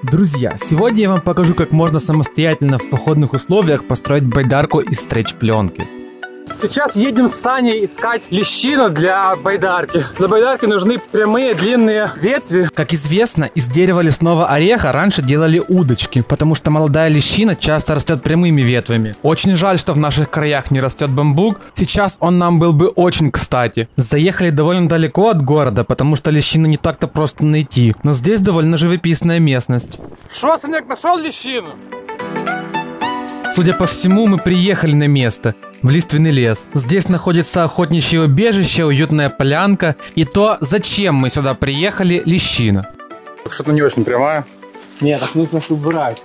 Друзья, сегодня я вам покажу, как можно самостоятельно в походных условиях построить байдарку из стретч-пленки. Сейчас едем с Саней искать лещину для байдарки. Для байдарки нужны прямые длинные ветви. Как известно, из дерева лесного ореха раньше делали удочки, потому что молодая лещина часто растет прямыми ветвями. Очень жаль, что в наших краях не растет бамбук. Сейчас он нам был бы очень кстати. Заехали довольно далеко от города, потому что лещину не так-то просто найти. Но здесь довольно живописная местность. Шо, Санек, нашел лещину? Судя по всему, мы приехали на место, в лиственный лес. Здесь находится охотничье убежище, уютная полянка и то, зачем мы сюда приехали, лещина. Что-то не очень прямая. Нет, так нужно убрать.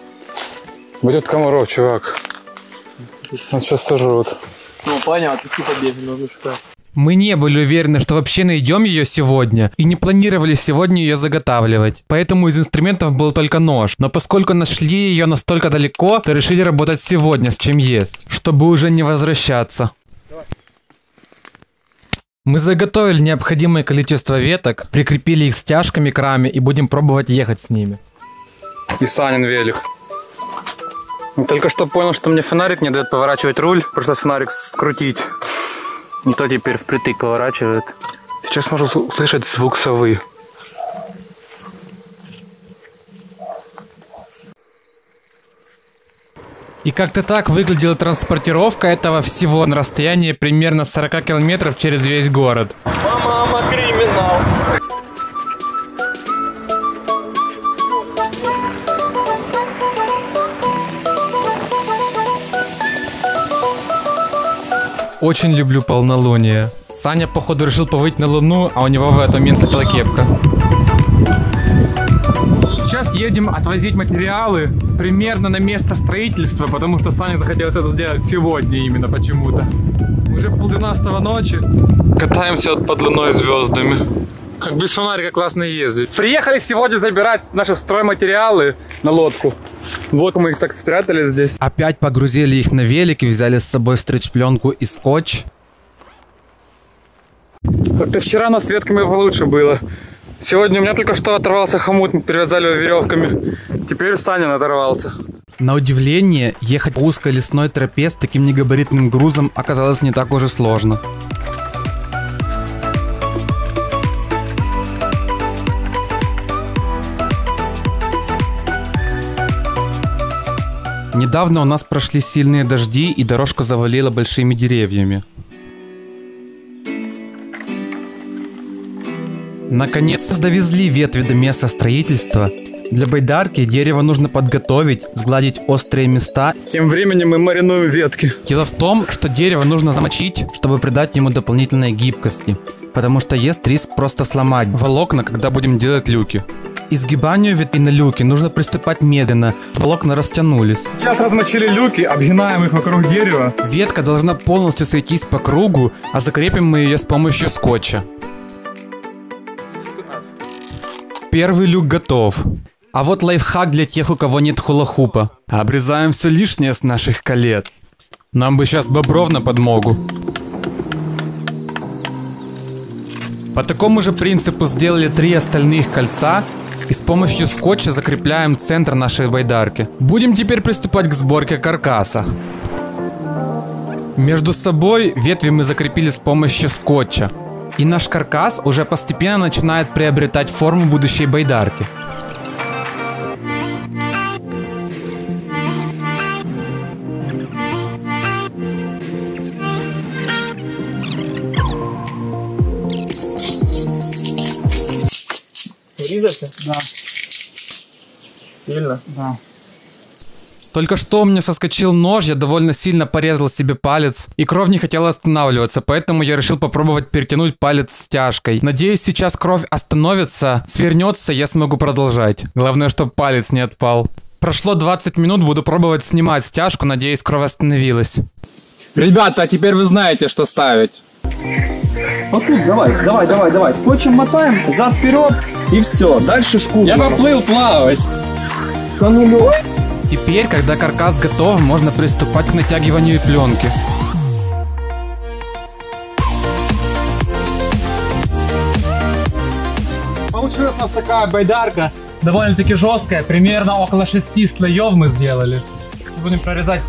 Будет комаров, чувак. Нас сейчас сожрут. Ну, понятно, ты побеги нужно шукать. Мы не были уверены, что вообще найдем ее сегодня, и не планировали сегодня ее заготавливать. Поэтому из инструментов был только нож. Но поскольку нашли ее настолько далеко, то решили работать сегодня с чем есть, чтобы уже не возвращаться. Мы заготовили необходимое количество веток, прикрепили их стяжками к раме и будем пробовать ехать с ними. И Санин велик. Только что понял, что мне фонарик не дает поворачивать руль. Пришлось фонарик скрутить. И то теперь впритык поворачивает. Сейчас можно услышать звук совы. И как-то так выглядела транспортировка этого всего на расстоянии примерно 40 километров через весь город. Мама, криминал. Очень люблю полнолуние. Саня, походу, решил повыть на луну, а у него в этот момент слетела кепка. Сейчас едем отвозить материалы примерно на место строительства, потому что Саня захотелось это сделать сегодня именно почему-то. Уже 11:30 ночи. Катаемся под луной и звездами. Как без фонарика классно ездить. Приехали сегодня забирать наши стройматериалы на лодку. Вот мы их так спрятали здесь. Опять погрузили их на велик и взяли с собой стретч-пленку и скотч. Как-то вчера нас с ветками получше было. Сегодня у меня только что оторвался хомут, мы перевязали его веревками. Теперь Саня оторвался. На удивление, ехать по узкой лесной тропе с таким негабаритным грузом оказалось не так уж и сложно. Недавно у нас прошли сильные дожди и дорожку завалило большими деревьями. Наконец-то довезли ветви до места строительства. Для байдарки дерево нужно подготовить, сгладить острые места. Тем временем мы маринуем ветки. Дело в том, что дерево нужно замочить, чтобы придать ему дополнительной гибкости. Потому что есть риск просто сломать волокна, когда будем делать люки. К изгибанию ветвей на люки нужно приступать медленно, волокна растянулись. Сейчас размочили люки, обгинаем их вокруг дерева. Ветка должна полностью сойтись по кругу, а закрепим мы ее с помощью скотча. Первый люк готов. А вот лайфхак для тех, у кого нет хула-хупа. Обрезаем все лишнее с наших колец. Нам бы сейчас бобров на подмогу. По такому же принципу сделали 3 остальных кольца и с помощью скотча закрепляем центр нашей байдарки. Будем теперь приступать к сборке каркаса. Между собой ветви мы закрепили с помощью скотча. И наш каркас уже постепенно начинает приобретать форму будущей байдарки. Врезался? Да. Сильно? Да. Только что у меня соскочил нож, я довольно сильно порезал себе палец, и кровь не хотела останавливаться, поэтому я решил попробовать перетянуть палец стяжкой. Надеюсь, сейчас кровь остановится, свернется, я смогу продолжать. Главное, чтобы палец не отпал. Прошло 20 минут, буду пробовать снимать стяжку, надеюсь, кровь остановилась. Ребята, а теперь вы знаете, что ставить. Вот тут, давай. Скотчем мотаем, зад вперед и все. Дальше шкуру. Я поплыл плавать. Да ну лёг. Теперь, когда каркас готов, можно приступать к натягиванию пленки. Получилась у нас такая байдарка довольно-таки жесткая, примерно около 6 слоев мы сделали. Будем прорезать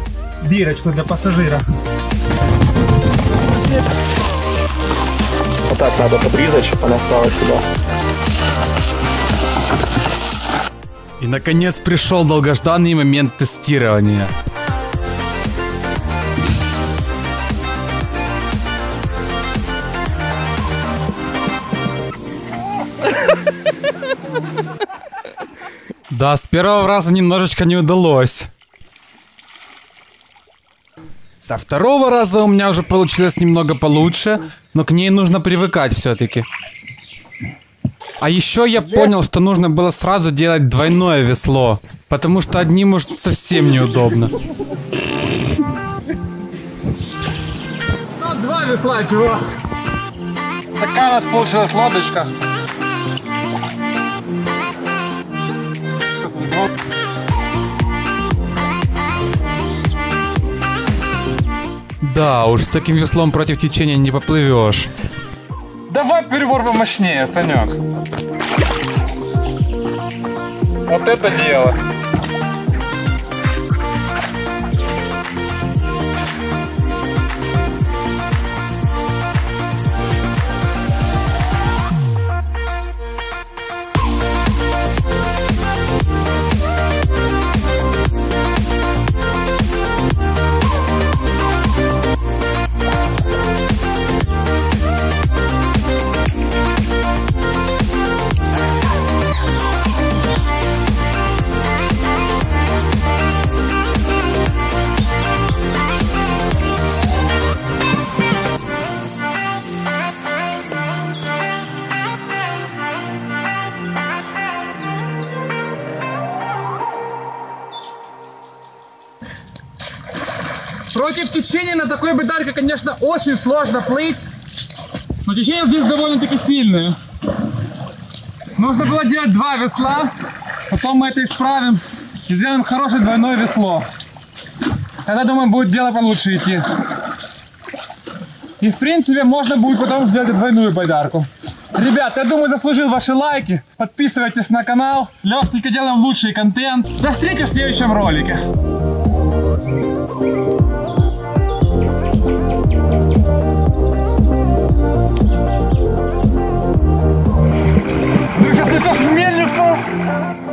дырочку для пассажира. Вот так надо подрезать, чтобы она стала сюда. И наконец пришел долгожданный момент тестирования. Да, с первого раза немножечко не удалось. Со второго раза у меня уже получилось немного получше, но к ней нужно привыкать все-таки. А еще я понял, что нужно было сразу делать двойное весло, потому что одним уж совсем неудобно. Ну, 2 весла, чего? Такая у нас получилась лодочка. Да, уж с таким веслом против течения не поплывешь. Давай перебор помощнее, Санек. Вот это дело. Против течения на такой байдарке, конечно, очень сложно плыть, но течение здесь довольно-таки сильное. Нужно было делать 2 весла, потом мы это исправим и сделаем хорошее двойное весло. Тогда, думаю, будет дело получше идти. И, в принципе, можно будет потом сделать двойную байдарку. Ребят, я думаю, заслужил ваши лайки. Подписывайтесь на канал. Легонько делаем лучший контент. До встречи в следующем ролике. Ты сейчас несешь мельницу.